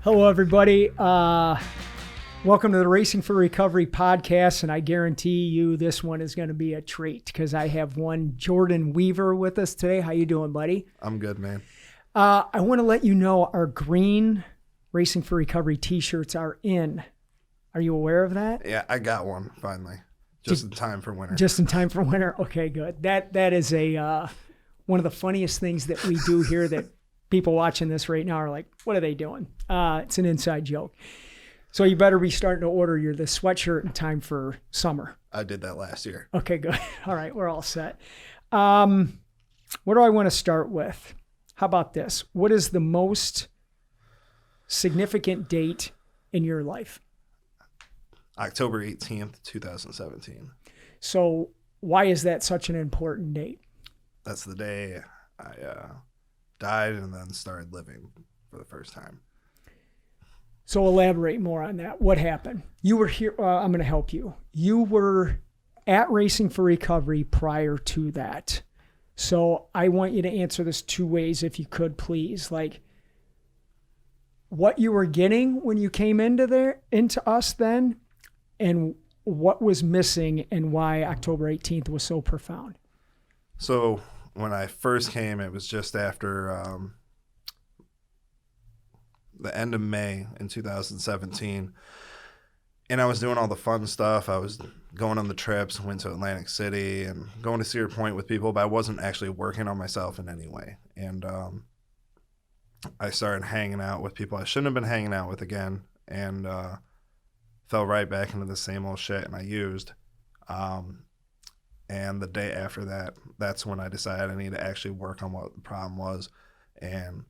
Hello, everybody. Welcome to the Racing for Recovery podcast, and I guarantee you this one is going to be a treat because I have one Jordan Weaver with us today. How you doing, buddy? I'm good, man. I want to let you know our green Racing for Recovery t-shirts are in. Are you aware of that? Yeah, I got one finally. Just in time for winter. Just in time for winter. Okay, good. That is a one of the funniest things that we do here that people watching this right now are like, what are they doing? It's an inside joke. So you better be starting to order the sweatshirt in time for summer. I did that last year. Okay, good. All right, we're all set. What do I want to start with? How about this? What is the most significant date in your life? October 18th, 2017. So why is that such an important date? That's the day I died and then started living for the first time. So elaborate more on that. What happened? You were here. I'm going to help you. You were at Racing for Recovery prior to that. So I want you to answer this two ways, if you could, please. Like, what you were getting when you came into us then, and what was missing, and why October 18th was so profound. So when I first came, it was just after the end of May in 2017. And I was doing all the fun stuff. I was going on the trips, went to Atlantic City and going to Cedar Point with people, but I wasn't actually working on myself in any way. And I started hanging out with people I shouldn't have been hanging out with again, and fell right back into the same old shit, and I used. And the day after that, that's when I decided I need to actually work on what the problem was and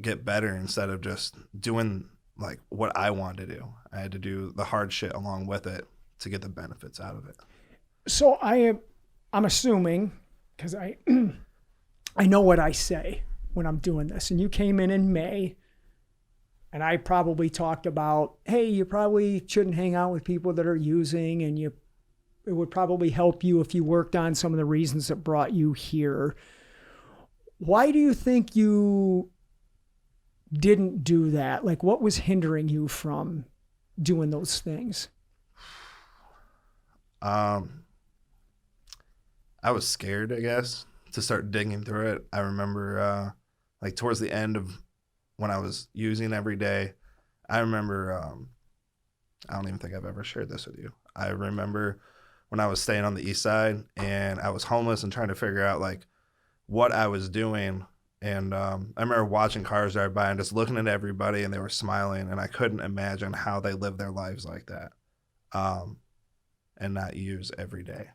get better instead of just doing like what I wanted to do. I had to do the hard shit along with it to get the benefits out of it. So I'm assuming, because I know what I say when I'm doing this, and you came in May, and I probably talked about, hey, you probably shouldn't hang out with people that are using, and it would probably help you if you worked on some of the reasons that brought you here. Why do you think you didn't do that? Like, what was hindering you from doing those things? I was scared, I guess, to start digging through it. I remember like towards the end of when I was using every day, I remember, I don't even think I've ever shared this with you. I remember when I was staying on the east side and I was homeless and trying to figure out like what I was doing. And I remember watching cars drive by and just looking at everybody, and they were smiling, and I couldn't imagine how they live their lives like that, and not use every day.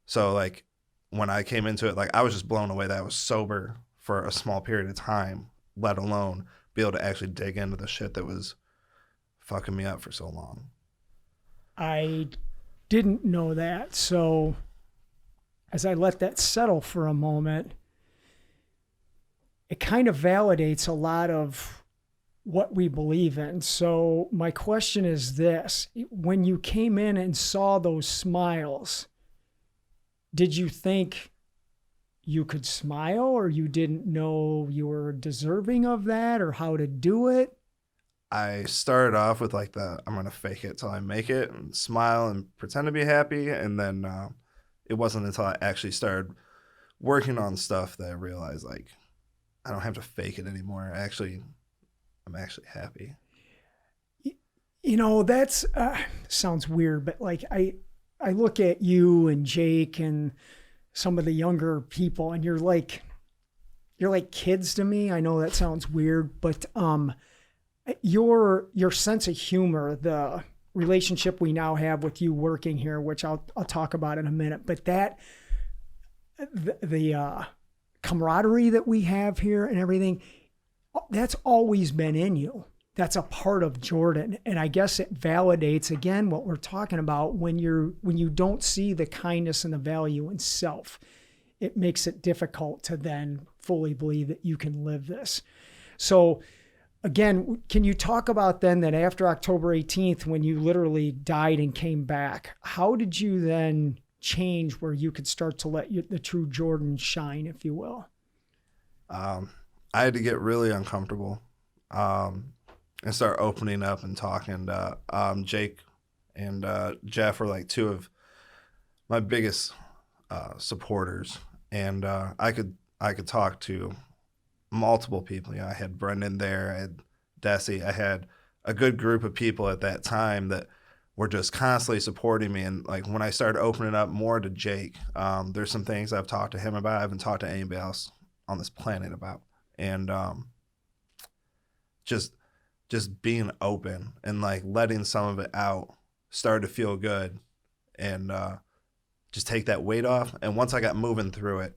So like when I came into it, like I was just blown away that I was sober for a small period of time, let alone be able to actually dig into the shit that was fucking me up for so long. I didn't know that. So as I let that settle for a moment, it kind of validates a lot of what we believe in. So my question is this: when you came in and saw those smiles, did you think you could smile, or you didn't know you were deserving of that or how to do it? I started off with like I'm going to fake it till I make it and smile and pretend to be happy. And then it wasn't until I actually started working on stuff that I realized like, I don't have to fake it anymore. I'm actually happy. You know, that's sounds weird, but like I look at you and Jake and some of the younger people, and you're like kids to me. I know that sounds weird, but your sense of humor, the relationship we now have with you working here, which I'll talk about in a minute, but that the camaraderie that we have here and everything, that's always been in you. That's a part of Jordan. And I guess it validates again what we're talking about. When you don't see the kindness and the value in self, it makes it difficult to then fully believe that you can live this. So again, can you talk about then that after October 18th, when you literally died and came back, how did you then change where you could start to let the true Jordan shine, if you will? I had to get really uncomfortable. and start opening up and talking to Jake and Jeff were like two of my biggest supporters, and I could talk to multiple people. You know, I had Brendan there, I had Desi, I had a good group of people at that time that were just constantly supporting me. And like when I started opening up more to Jake, there's some things I've talked to him about I haven't talked to anybody else on this planet about, and just being open and like letting some of it out started to feel good, and just take that weight off. And once I got moving through it,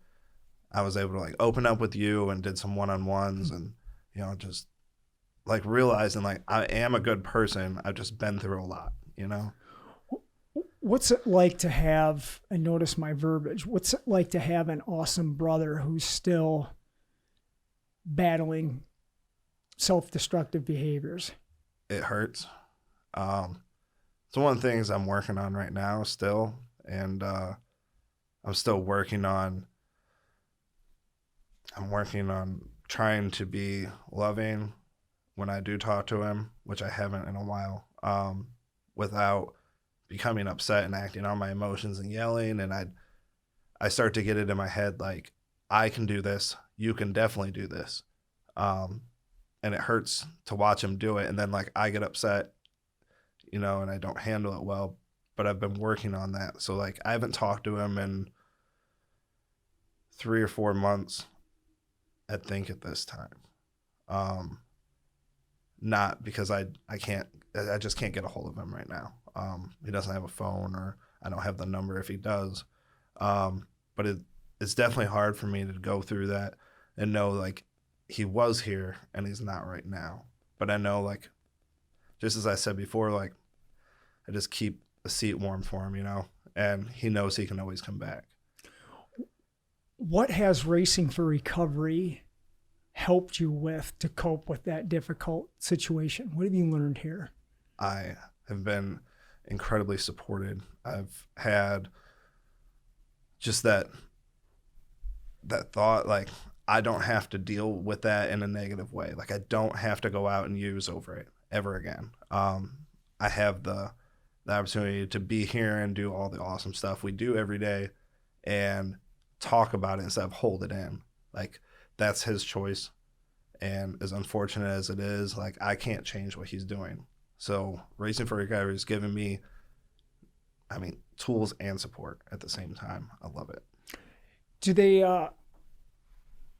I was able to like open up with you and did some one-on-ones, and you know, just like realizing like I am a good person. I've just been through a lot, you know. What's it like to have, and notice my verbiage, what's it like to have an awesome brother who's still battling self-destructive behaviors? It hurts. It's one of the things I'm working on right now still, and I'm still working on trying to be loving when I do talk to him, which I haven't in a while, without becoming upset and acting on my emotions and yelling. And I start to get it in my head like, I can do this, you can definitely do this. And it hurts to watch him do it, and then like I get upset, you know, and I don't handle it well, but I've been working on that. So like I haven't talked to him in 3 or 4 months, I think, at this time. Not because I just can't get a hold of him right now. He doesn't have a phone, or I don't have the number if he does. But it's definitely hard for me to go through that and know like he was here and he's not right now. But I know, like, just as I said before, like I just keep a seat warm for him, you know, and he knows he can always come back. What has Racing for Recovery helped you with to cope with that difficult situation? What have you learned here? I have been incredibly supported. I've had just that thought, like, I don't have to deal with that in a negative way. Like, I don't have to go out and use over it ever again. I have the opportunity to be here and do all the awesome stuff we do every day and talk about it instead of hold it in. Like, that's his choice. And as unfortunate as it is, like, I can't change what he's doing. So Racing for Recovery has given me, I mean, tools and support at the same time. I love it. Do they,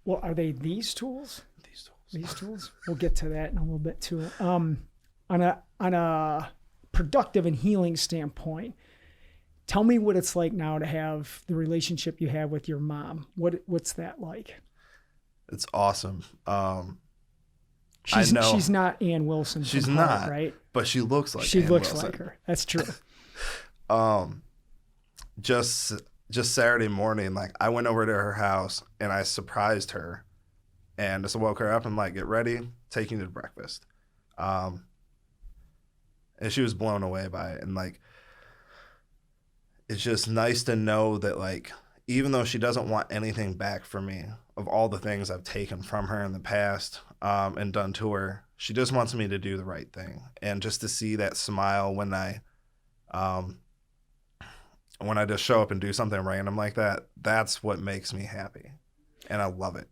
well, are they these tools? These tools. These tools? We'll get to that in a little bit too. On a productive and healing standpoint, tell me what it's like now to have the relationship you have with your mom. What's that like? It's awesome. She's not Ann Wilson. She's Hart, not, right? But she looks like. She Ann looks Wilson. like her. That's true. Just Saturday morning, like I went over to her house and I surprised her, and just woke her up and like, get ready, taking you to breakfast. And she was blown away by it, and like, it's just nice to know that, like, even though she doesn't want anything back from me of all the things I've taken from her in the past and done to her, she just wants me to do the right thing. And just to see that smile when I just show up and do something random like that, that's what makes me happy. And I love it.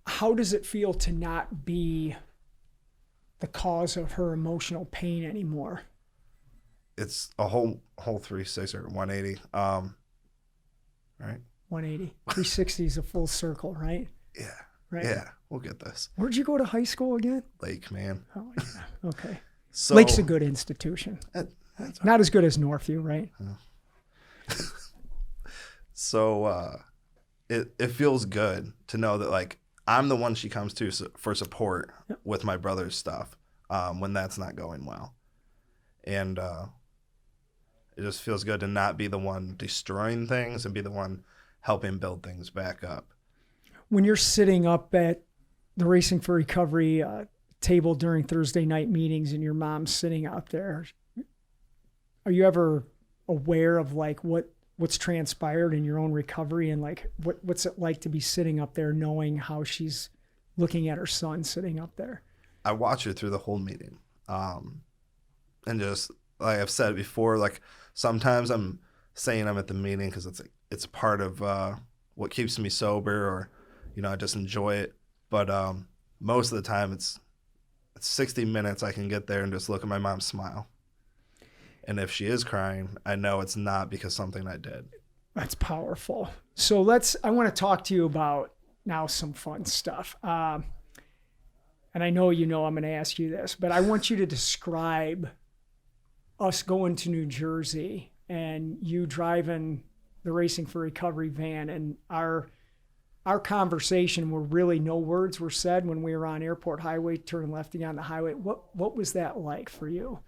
How does it feel to not be the cause of her emotional pain anymore? It's a whole 360 or 180. Right? 180. 360 is a full circle, right? Yeah. Right. Yeah. We'll get this. Where'd you go to high school again? Lake, man. Oh, yeah. Okay. So, Lake's a good institution. That's not as good as Northview, right? So it feels good to know that, like, I'm the one she comes to for support with my brother's stuff when that's not going well. And it just feels good to not be the one destroying things and be the one helping build things back up. When you're sitting up at the Racing for Recovery table during Thursday night meetings and your mom's sitting out there, are you ever aware of like what's transpired in your own recovery, and like what's it like to be sitting up there knowing how she's looking at her son sitting up there? I watch her through the whole meeting. And just like I've said before, like sometimes I'm saying I'm at the meeting because it's a part of what keeps me sober, or I just enjoy it. But most of the time it's 60 minutes. I can get there and just look at my mom smile. And if she is crying, I know it's not because something I did. That's powerful. So I want to talk to you about now some fun stuff. And I know I'm going to ask you this, but I want you to describe us going to New Jersey and you driving the Racing for Recovery van, and our conversation where really no words were said when we were on Airport Highway, turning left to get on the highway. What was that like for you?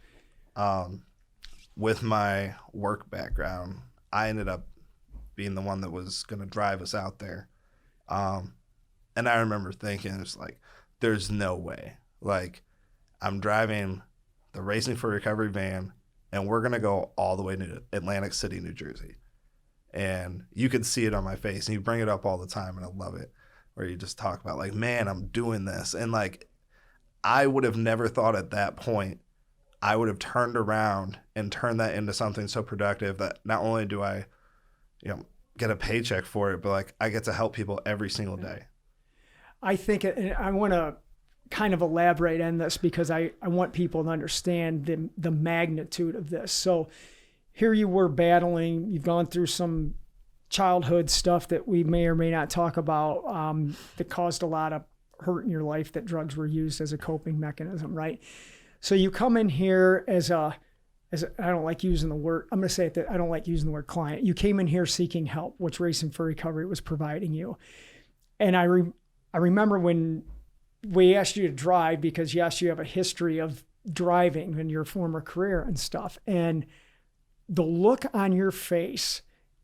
With my work background, I ended up being the one that was going to drive us out there. And I remember thinking, it's like, there's no way. Like, I'm driving the Racing for Recovery van, and we're going to go all the way to Atlantic City, New Jersey. And you could see it on my face, and you bring it up all the time, and I love it, where you just talk about, like, man, I'm doing this. And, like, I would have never thought at that point I would have turned around and turned that into something so productive that not only do I, get a paycheck for it, but, like, I get to help people every single day. I think, and I want to kind of elaborate on this because I want people to understand the magnitude of this. So here you were battling, you've gone through some childhood stuff that we may or may not talk about that caused a lot of hurt in your life, that drugs were used as a coping mechanism, right? So you come in here as I don't like using the word, I'm going to say it, that I don't like using the word client. You came in here seeking help, which Racing for Recovery was providing you. And I remember when we asked you to drive, because yes, you have a history of driving in your former career and stuff. And the look on your face,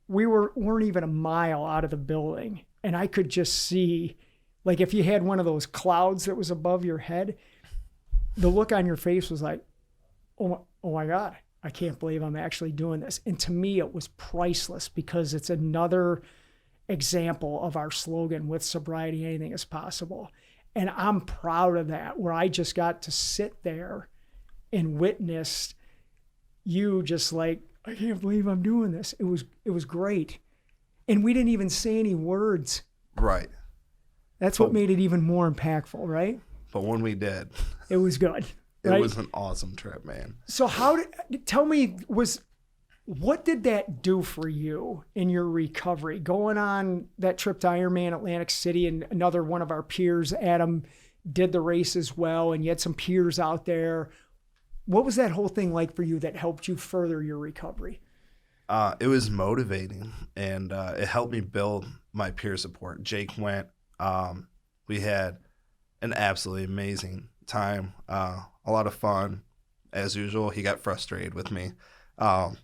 we weren't even a mile out of the building. And I could just see, like, if you had one of those clouds that was above your head, the look on your face was like, oh my God, I can't believe I'm actually doing this. And to me, it was priceless, because it's another example of our slogan, with sobriety, anything is possible. And I'm proud of that, where I just got to sit there and witness you just like, I can't believe I'm doing this. It was great. And we didn't even say any words. Right. That's what made it even more impactful, right? But when we did, it was good. It right? was an awesome trip, man. So tell me, what did that do for you in your recovery? Going on that trip to Ironman Atlantic City, and another one of our peers, Adam, did the race as well, and you had some peers out there. What was that whole thing like for you that helped you further your recovery? It was motivating, and it helped me build my peer support. Jake went. We had an absolutely amazing time, a lot of fun. As usual, he got frustrated with me. But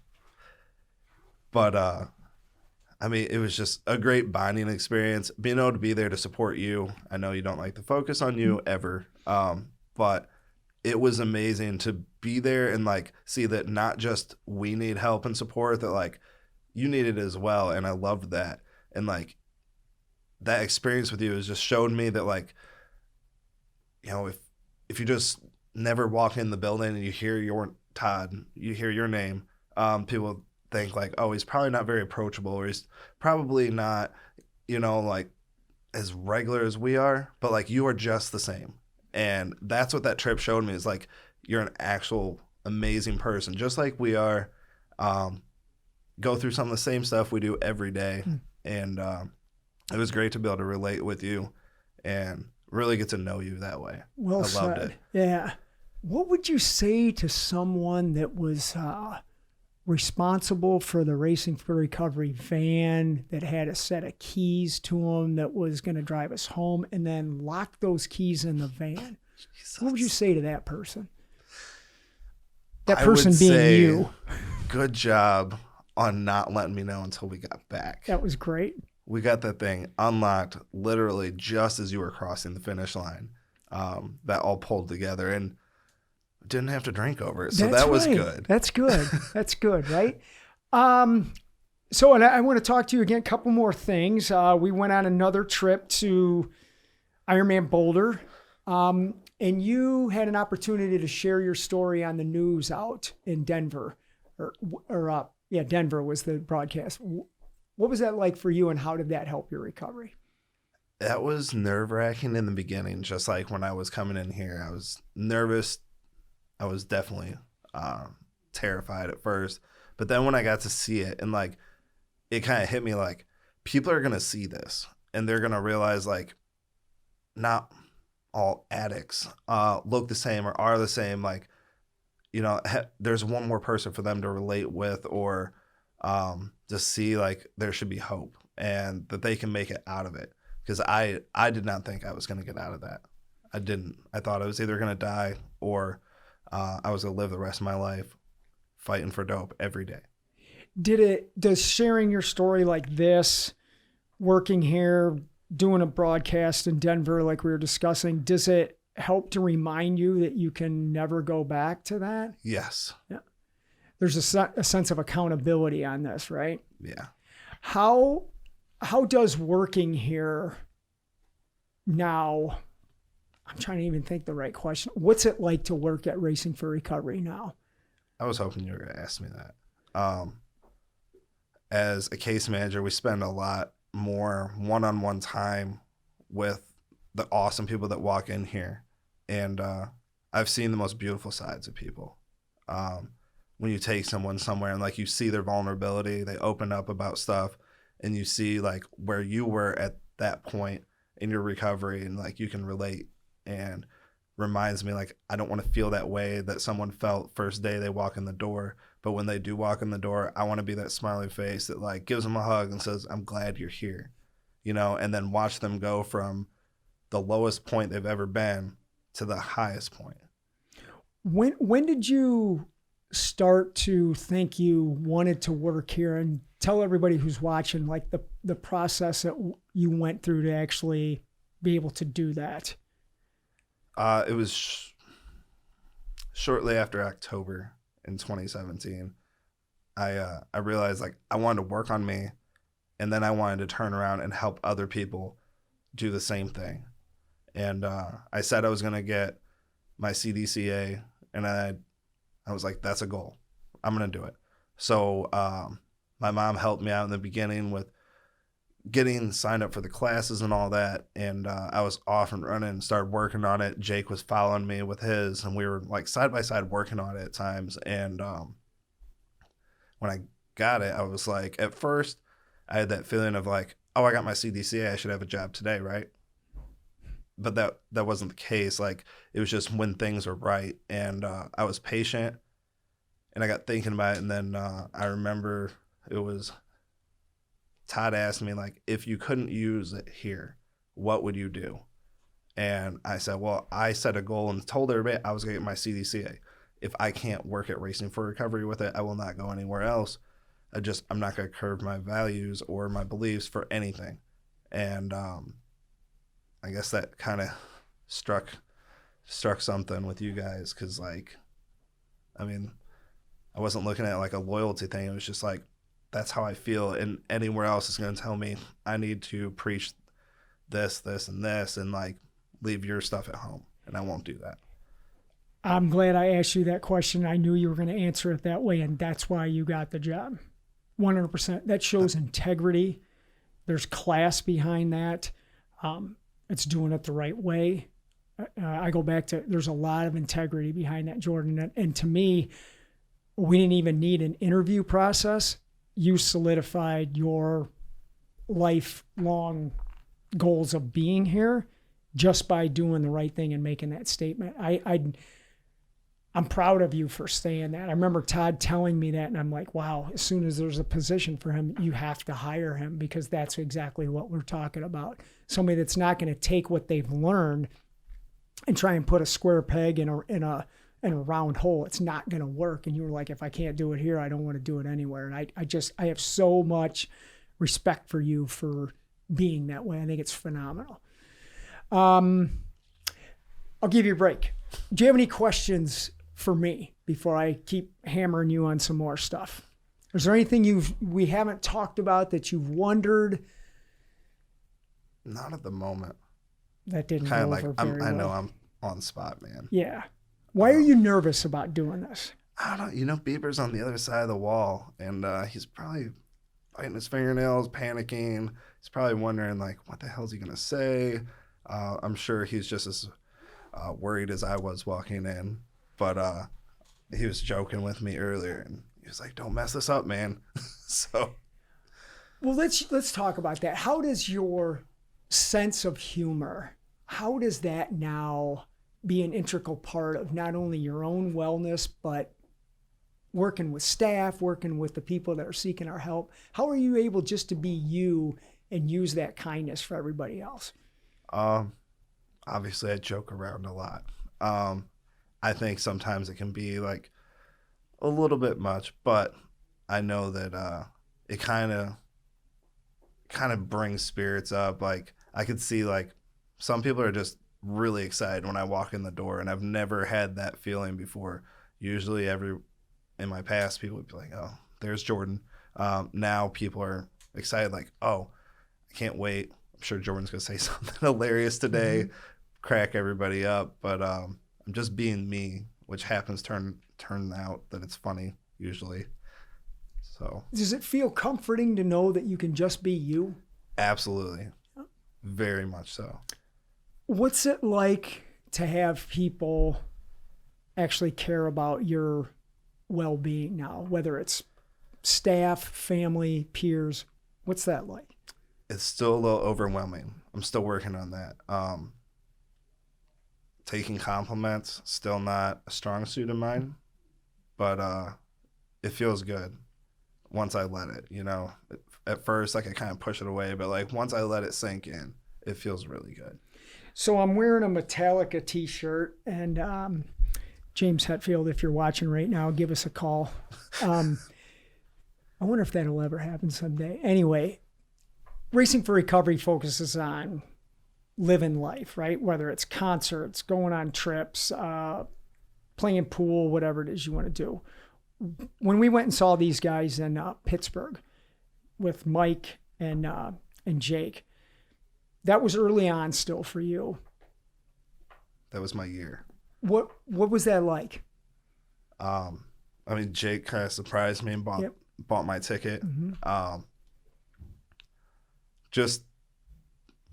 I mean, it was just a great bonding experience. Being able to be there to support you. I know you don't like to focus on you ever, but it was amazing to be there and like see that not just we need help and support, that like you need it as well. And I loved that. And like that experience with you has just showed me that, like, if you just never walk in the building and you hear you hear your name, people think like, oh, he's probably not very approachable, or he's probably not, like as regular as we are, but like you are just the same. And that's what that trip showed me, is like, you're an actual amazing person, just like we are, go through some of the same stuff we do every day. And it was great to be able to relate with you and really get to know you that way. Well I loved said. it. Yeah. What would you say to someone that was responsible for the Racing for Recovery van, that had a set of keys to them, that was going to drive us home, and then lock those keys in the van? Jesus. What would you say to that person? That person being you. Good job on not letting me know until we got back. That was great. We got that thing unlocked literally just as you were crossing the finish line. That all pulled together, and didn't have to drink over it. So that was good. That's good. That's good, right? So, and I want to talk to you again, a couple more things. We went on another trip to Ironman Boulder. And you had an opportunity to share your story on the news out in Denver, Denver was the broadcast. What was that like for you, and how did that help your recovery? That was nerve-wracking in the beginning. Just like when I was coming in here, I was nervous. I was definitely terrified at first. But then when I got to see it, and like, it kind of hit me like, people are going to see this and they're going to realize like, not all addicts look the same or are the same. Like, there's one more person for them to relate with, or to see like there should be hope and that they can make it out of it. Because I did not think I was going to get out of that. I didn't. I thought I was either going to die or I was going to live the rest of my life fighting for dope every day. Does sharing your story like this, working here, doing a broadcast in Denver like we were discussing, does it help to remind you that you can never go back to that? Yes. Yeah. There's a sense of accountability on this, right? Yeah. How does working here now, I'm trying to even think the right question. What's it like to work at Racing for Recovery now? I was hoping you were going to ask me that. As a case manager, we spend a lot more one-on-one time with the awesome people that walk in here. And I've seen the most beautiful sides of people. When you take someone somewhere and like you see their vulnerability, they open up about stuff, and you see like where you were at that point in your recovery, and like you can relate, and reminds me like I don't want to feel that way that someone felt first day they walk in the door. But when they do walk in the door, I want to be that smiley face that like gives them a hug and says, I'm glad you're here, and then watch them go from the lowest point they've ever been to the highest point. When did you start to think you wanted to work here? And tell everybody who's watching like the process that you went through to actually be able to do that. It was shortly after October in 2017. I realized like I wanted to work on me, and then I wanted to turn around and help other people do the same thing. And I said I was going to get my CDCA, and I was like, that's a goal. I'm going to do it. So my mom helped me out in the beginning with getting signed up for the classes and all that. And I was off and running and started working on it. Jake was following me with his, and we were like side by side working on it at times. And when I got it, I was like, at first I had that feeling of like, oh, I got my CDCA, I should have a job today, right? But that wasn't the case. Like, it was just when things were right. And I was patient, and I got thinking about it. And then I remember it was Todd asked me, like, if you couldn't use it here, what would you do? And I said, well, I set a goal and told everybody I was going to get my CDCA. If I can't work at Racing for Recovery with it, I will not go anywhere else. I'm not going to curb my values or my beliefs for anything. And I guess that kind of struck something with you guys, because, like, I mean, I wasn't looking at it like a loyalty thing. It was just like, that's how I feel, and anywhere else is going to tell me I need to preach this, and this, and like leave your stuff at home, and I won't do that. I'm glad I asked you that question. I knew you were going to answer it that way, and that's why you got the job. 100%. That shows integrity. There's class behind that. It's doing it the right way. I go back to, there's a lot of integrity behind that, Jordan. And to me, we didn't even need an interview process. You solidified your lifelong goals of being here just by doing the right thing and making that statement. I'm proud of you for saying that. I remember Todd telling me that, and I'm like, wow, as soon as there's a position for him, you have to hire him, because that's exactly what we're talking about. Somebody that's not going to take what they've learned and try and put a square peg in a round hole. It's not going to work. And you were like, if I can't do it here, I don't want to do it anywhere. And I have so much respect for you for being that way. I think it's phenomenal. I'll give you a break. Do you have any questions for me before I keep hammering you on some more stuff? Is there anything we haven't talked about that you've wondered? Not at the moment. That didn't Kind go of like over very well. I know I'm on the spot, man. Yeah. Why are you nervous about doing this? I don't know. You know, Bieber's on the other side of the wall, and he's probably biting his fingernails, panicking. He's probably wondering, like, what the hell is he going to say? I'm sure he's just as worried as I was walking in. But he was joking with me earlier, and he was like, don't mess this up, man. So. Well, let's talk about that. How does your sense of humor, how does that now be an integral part of not only your own wellness, but working with staff, working with the people that are seeking our help? How are you able just to be you and use that kindness for everybody else? Obviously I joke around a lot. I think sometimes it can be like a little bit much, but I know that it kind of brings spirits up. Like I could see like some people are just really excited when I walk in the door, and I've never had that feeling before. Usually in my past, people would be like, oh, there's Jordan. Now people are excited, like, oh, I can't wait. I'm sure Jordan's going to say something hilarious today, crack everybody up. But I'm just being me, which happens turn out that it's funny usually. So does it feel comforting to know that you can just be you? Absolutely. Very much so. What's it like to have people actually care about your well-being now, whether it's staff, family, peers? What's that like? It's still a little overwhelming. I'm still working on that. Taking compliments, still not a strong suit of mine, but it feels good once I let it, you know. At first, like I kind of push it away, but like once I let it sink in, it feels really good. So I'm wearing a Metallica t-shirt, and James Hetfield, if you're watching right now, give us a call. I wonder if that'll ever happen someday. Anyway, Racing for Recovery focuses on living life, right? Whether it's concerts, going on trips, playing pool, whatever it is you want to do. When we went and saw these guys in Pittsburgh with Mike and Jake, that was early on still for you. That was my year. What was that like? I mean, Jake kind of surprised me and bought my ticket. Mm-hmm. Just,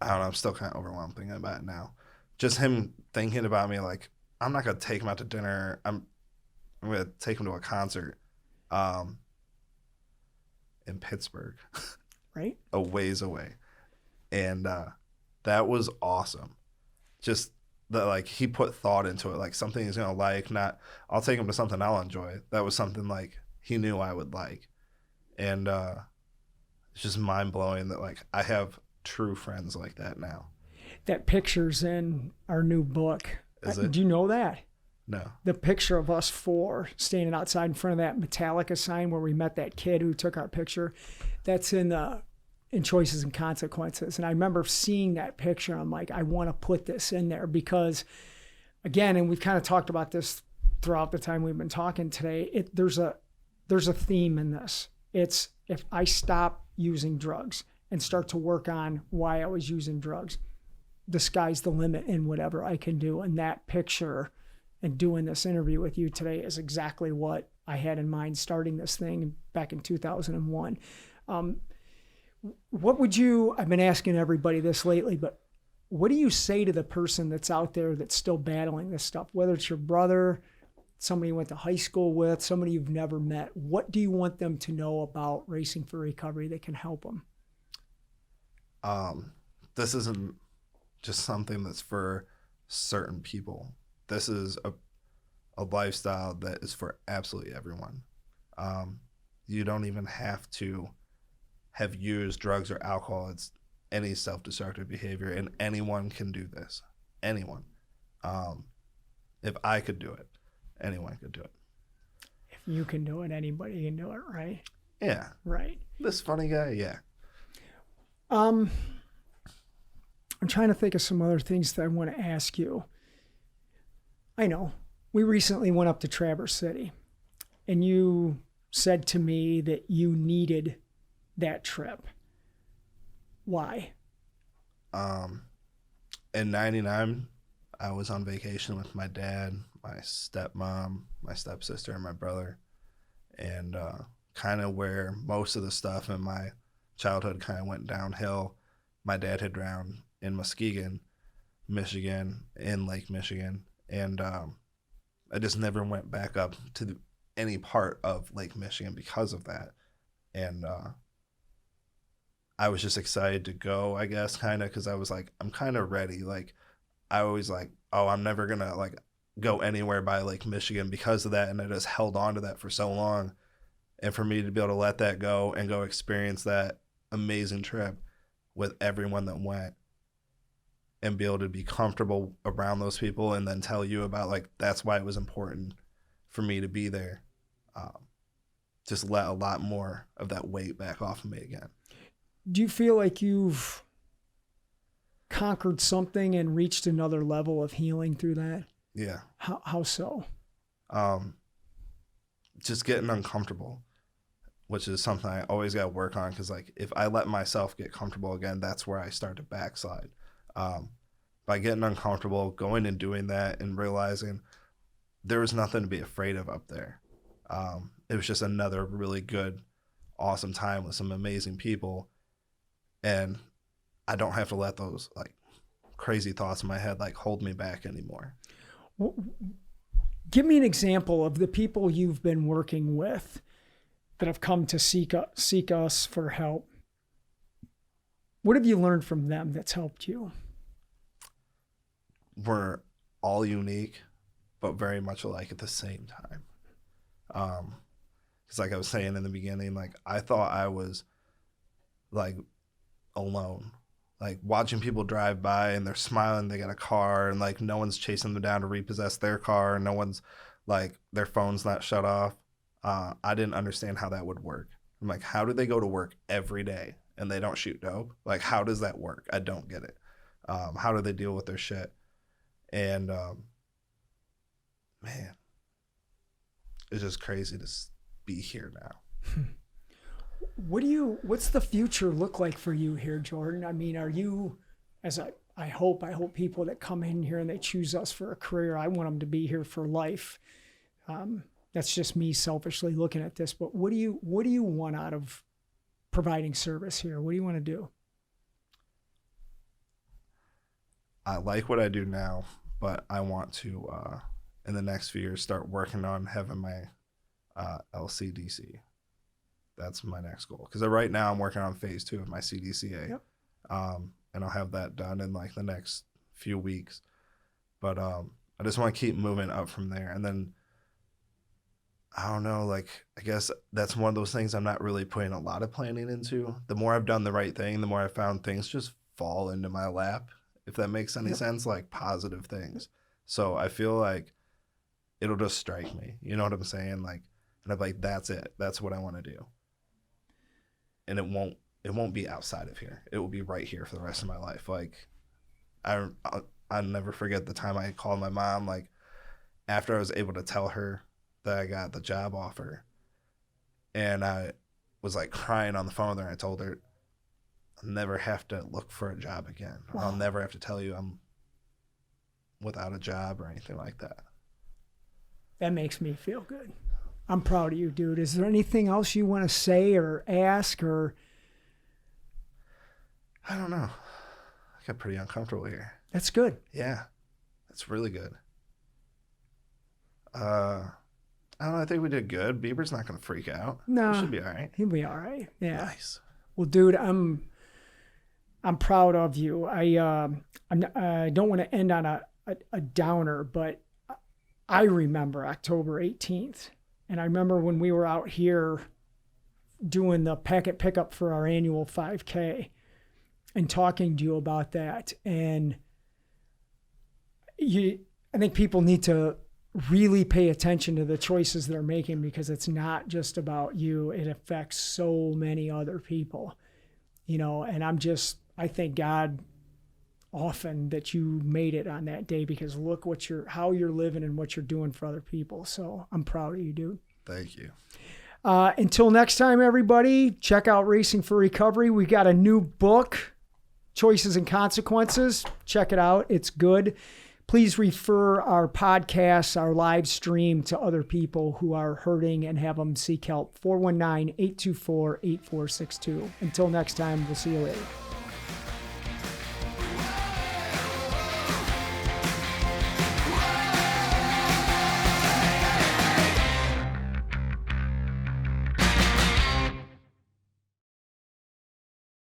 I don't know, I'm still kind of overwhelmed thinking about it now. Just him thinking about me, like, I'm not going to take him out to dinner. I'm going to take him to a concert in Pittsburgh. Right. A ways away. And that was awesome. Just that, like, he put thought into it, like something he's going to like, not, I'll take him to something I'll enjoy. That was something, like, he knew I would like. And it's just mind-blowing that, like, I have true friends like that now. That picture's in our new book. Is it? Do you know that? No. The picture of us four standing outside in front of that Metallica sign where we met that kid who took our picture, that's in Choices and Consequences. And I remember seeing that picture. I'm like, I want to put this in there because, again, and we've kind of talked about this throughout the time we've been talking today, there's a theme in this. It's if I stop using drugs and start to work on why I was using drugs, the sky's the limit in whatever I can do. And that picture and doing this interview with you today is exactly what I had in mind starting this thing back in 2001. What would you, I've been asking everybody this lately, but what do you say to the person that's out there that's still battling this stuff, whether it's your brother, somebody you went to high school with, somebody you've never met? What do you want them to know about Racing for Recovery that can help them? This isn't just something that's for certain people. This is a lifestyle that is for absolutely everyone. You don't even have to have used drugs or alcohol. It's any self-destructive behavior, and anyone can do this. Anyone. If I could do it, anyone could do it. If you can do it, anybody can do it, right? Yeah. Right. This funny guy, yeah. I'm trying to think of some other things that I want to ask you. I know. We recently went up to Traverse City, and you said to me that you needed that trip. Why? In 99, I was on vacation with my dad, my stepmom, my stepsister, and my brother. And kind of where most of the stuff in my childhood kind of went downhill. My dad had drowned in Muskegon, Michigan, in Lake Michigan. And I just never went back up to any part of Lake Michigan because of that. And I was just excited to go, I guess, kind of, because I was like, I'm kind of ready. Like, I always like, oh, I'm never going to like go anywhere by Lake Michigan because of that. And I just held on to that for so long. And for me to be able to let that go and go experience that amazing trip with everyone that went and be able to be comfortable around those people and then tell you about, like, that's why it was important for me to be there. Just let a lot more of that weight back off of me again. Do you feel like you've conquered something and reached another level of healing through that? Yeah. How so? Just getting uncomfortable, which is something I always got to work on, because like if I let myself get comfortable again, that's where I start to backslide. By getting uncomfortable, going and doing that and realizing there was nothing to be afraid of up there. It was just another really good, awesome time with some amazing people. And I don't have to let those like crazy thoughts in my head like hold me back anymore. Well, give me an example of the people you've been working with that have come to seek us for help. What have you learned from them that's helped you? We're all unique, but very much alike at the same time. Because like I was saying in the beginning, like I thought I was like alone. Like watching people drive by and they're smiling, they got a car, and like no one's chasing them down to repossess their car, and no one's like their phone's not shut off. I didn't understand how that would work. I'm like, how do they go to work every day and they don't shoot dope? Like, how does that work? I don't get it. How do they deal with their shit? And man, it's just crazy to be here now. What's the future look like for you here, Jordan? I mean, are you, I hope people that come in here and they choose us for a career, I want them to be here for life. That's just me selfishly looking at this, but what do you want out of providing service here? What do you want to do? I like what I do now, but I want to, in the next few years, start working on having my LCDC. That's my next goal. Because right now I'm working on phase 2 of my CDCA. Yep. And I'll have that done in like the next few weeks. But I just want to keep moving up from there. And then, I don't know, like, I guess that's one of those things I'm not really putting a lot of planning into. The more I've done the right thing, the more I've found things just fall into my lap, if that makes any sense, like positive things. So I feel like it'll just strike me. You know what I'm saying? Like, and I'm like, that's it. That's what I want to do. And it won't be outside of here. It will be right here for the rest of my life. Like, I'll never forget the time I called my mom, like, after I was able to tell her that I got the job offer. And I was like crying on the phone with her, and I told her, I'll never have to look for a job again. Wow. I'll never have to tell you I'm without a job or anything like that. That makes me feel good. I'm proud of you, dude. Is there anything else you want to say or ask or? I don't know. I got pretty uncomfortable here. That's good. Yeah, that's really good. I don't know. I think we did good. Bieber's not going to freak out. No, he should be all right. He'll be all right. Yeah. Nice. Well, dude, I'm proud of you. I don't want to end on a downer, but I remember October 18th. And I remember when we were out here doing the packet pickup for our annual 5K and talking to you about that. And I think people need to really pay attention to the choices they're making, because it's not just about you. It affects so many other people, you know, and I thank God often that you made it on that day, because look how you're living and what you're doing for other people. So I'm proud of you, dude. Thank you. Until next time, everybody, check out Racing for Recovery. We got a new book, Choices and Consequences. Check it out. It's good. Please refer our podcasts, our live stream to other people who are hurting and have them seek help. 419-824-8462. Until next time, we'll see you later.